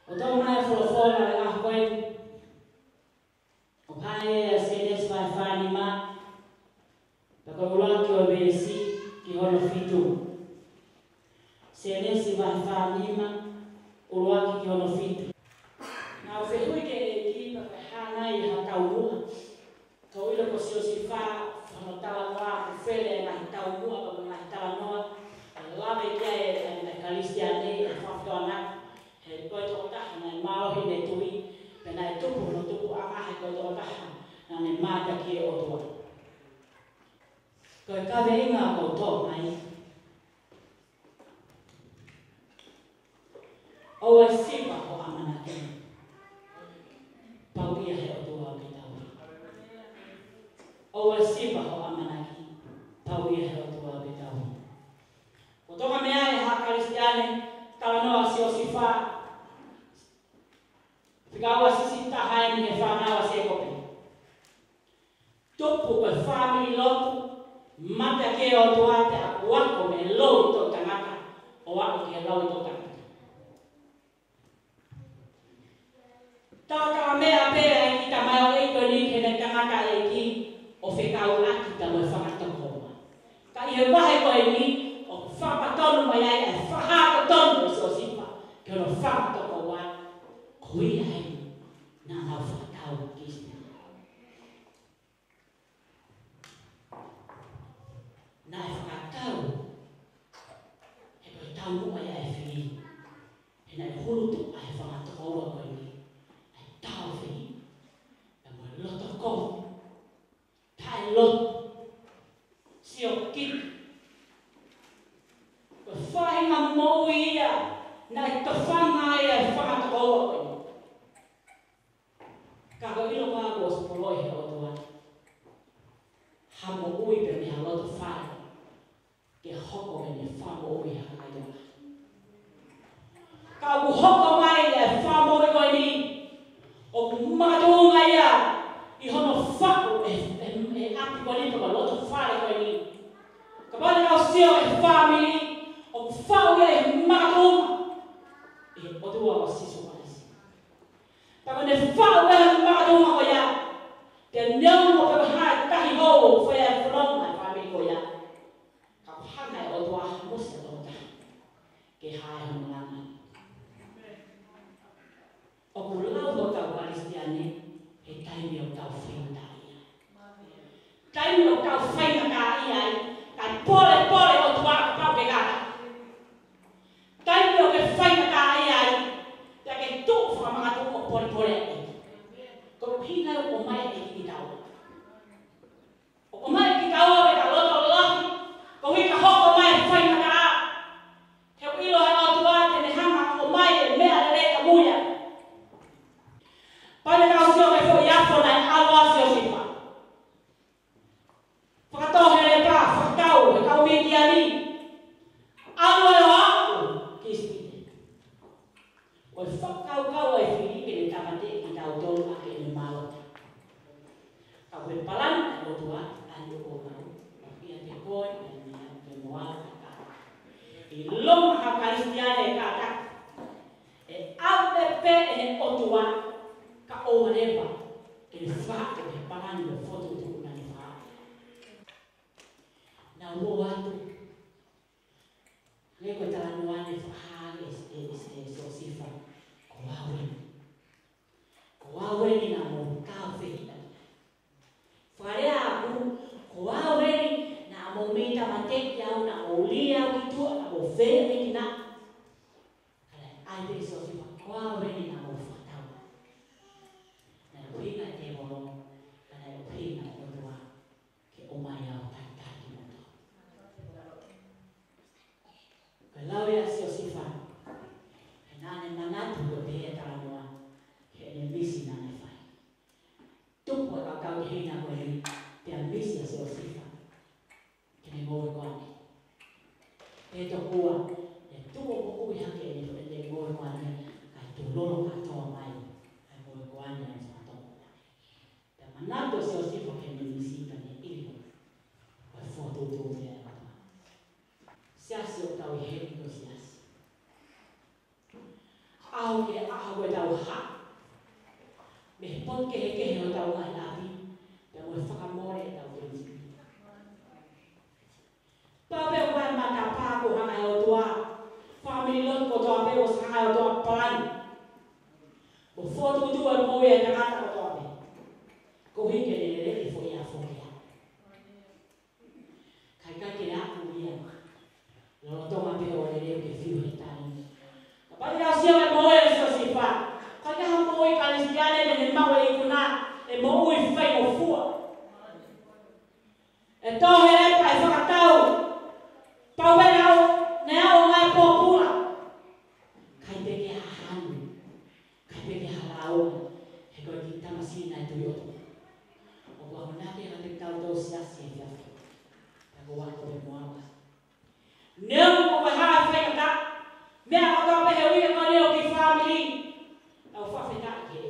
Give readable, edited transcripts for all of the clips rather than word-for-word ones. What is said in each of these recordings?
O tau mai wholofola le a koe. O pae a sedes vai whani ma. Paka ula ki o besi ki hono fitu. Sedes vai whani ma. Ula ki hono fitu. Nā o whehui ke e ki paka hana i ha tau mua. Tau ilo ko si o si wha whano tala noa ku whele ngahi tau mua pa ngahi tala noa. Lawe kia e kalistiane e whawhtoana. He koe toko taha na e maohi ne tui. Pena e tupu no tupu amahe koe toko taha. Na ne māta ki e otua. Koe kawe inga ko tō mai. O e sipa o amana kene. Pau ia he otua ki tau. O e sipa o amana ki. Pau ia he otua ki tau. O toka mea e ha karistiane. Tala noa si o si wha. Whikaua sisi tahae ni he whanawa se kope. Tupu koe whamiri lotu. Mata ke o tuate a kuako me lau to tangata. O ako ke lau to tangata. Taka mea pēra e ki ta mai o eiko ni ke ne tangata e ki. O whekau aki ta moe whakatokoma. Ka i he wahe koe ni. O whapatonu mai ai e whahapatonu e so sipa. Ke ono whakatoko wai. Kui ai. Nā nau whakatau kisi. Nā e whakatau. He koe tau mua ia e whiri. He nai hurutu a he whakatoko ua koe ni. E tau whiri. E moe loto kohu. Tai loto. Sio kitu. Koe whahinga mou ia. Nai tawhanga ia e whakatoko ua koe ni. Kako ilo kāko o sapoloi he o tua. Hamo ui pe me haloto whae. Ke hoko me ne whamo ui ha kaidoa. Kako hoko mai e whamo ui koe ni. O ku matunga ia. I hono whako e api koe ni toka loto whae koe ni. Ka pane kau sio e whamiri. O ku whao ia e matunga. E o tua o siso maisi. Paka ne whao e matunga ko ia. Te neon o peka hae tahi hou whea e whanonga e whamiri ko ia. Ka hanga e o tua hamusi o tua. Ke hae hono langa. O ku lau o tau karistiane. He taimi o tau whainga ia. Taimi o tau whainga ia. Kai pole o tua ka pau ke gata. Taimi o ke whainga ia. Te ke tuk whakamangatu o pole. Ko hina o mai e ki tau. O mai ki tau e ka loto lahi. Ko hika hoko mai whainga ka a. He o ilo e o tua te ne hanga o mai e mea le ka muia. Pane kau sio ke fo iafo na e alwa sio sipa. Whakatohe le pa, whakatau e kau miki ali. Alwa e o aku kisti. O e whakau e whiri ke ne tamate ki tau tolu a ke ne malota. Kau e palan e o tua ani o mau. Ia te koe e ni a te moa kata. I loma ha karistiane e kata. E apepe e o tua ka o manewa. Ke ne whaka e palan e foto tuku na ni whaka. Na uo atu. Ngai koe tala nuane whahare e so sifa. Ko aweni na mo kafe ina. Wharea aku, ko aweni na mo mita mateki au na mo lia kitua na mo whea miki na. Ai pe so sifa, ko aweni na mo whatau. Na uhinga te mono, na uhinga o tua ke o mai au tataki moto. Ko lauea si o sifa. Nane manatu o te he tānoa, he ne misi nane whai. Tupu e kakau te hina koe ni, te a misi a se o sifa, ke ne ngoi koane. E to kua, e tupo mo ui hake e ne ngoi koane, kai tu lolo au ke au e tau ha. Me pon ke o tau ai lapi. Pe mo whakamore e tau te uti. Pape wai mata pāko hanga e o tua. Whamiri lot ko toa pe o sanga o toa pai. Mo fotu tua mo e tangata o toa pe. Ko hike le fo ia fo ia. Kai kai ke aku ia. Lo toma pe o le ke fiu e tani. Pai au sia e mo e so si fa. Kai ka mo e kalisiane ne mau e kuna e mo e fai o fua. E to he kai fa tau. Pau e au ne au mai po pula. Kai te ke han. Kai te ke halau. He ko ki tamasina e tu yo. O ko na ke ha te tau do sia si ya. Ta ko wa ko mo anga. Ne ko ha fa ka. Me a ko pe he wi ko le o ki family. Au fa fe ta ke.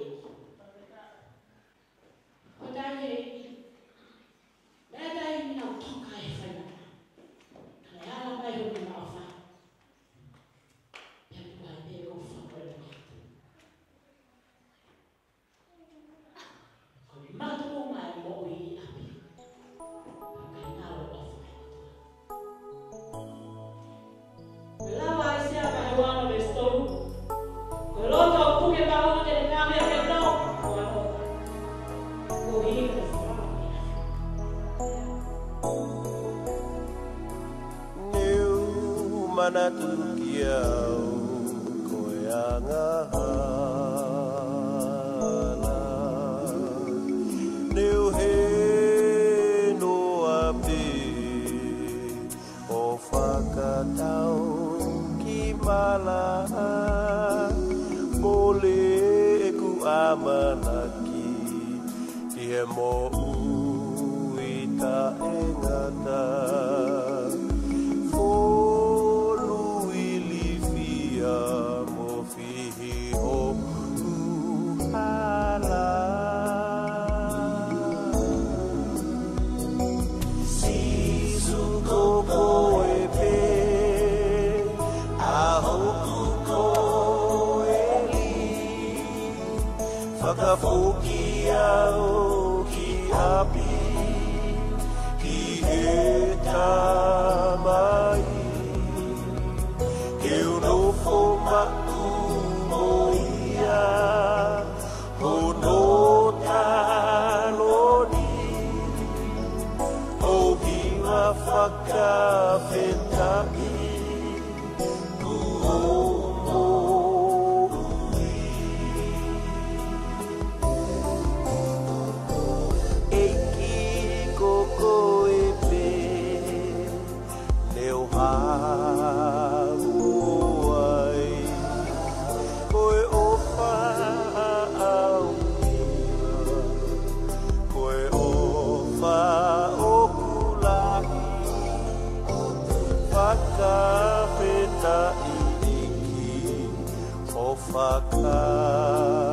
Ko ta ke. Me ta ni na to ka e fa na. Ka ala mai ho na fa. Ya ko ai pe ko fa ko le. Ko ma to mai mo wi a pi. Ka na o fa. Lava ese acaruano de stone. Coloca o puque para uno que le cambia el no. Neu manatu kiau koyanga hana. Neu he no api o whakatau ki malaha. Mole ku amanaki ki he mo uita e ngata. Folu ilifia mo fihi ho uhala. Sisu koko e pe aho kuko e li. Whakafuki au ki api ki he tamai. Ke uno fo maku mo ia hono taloni. O kiwa whakawhetai ku o Faka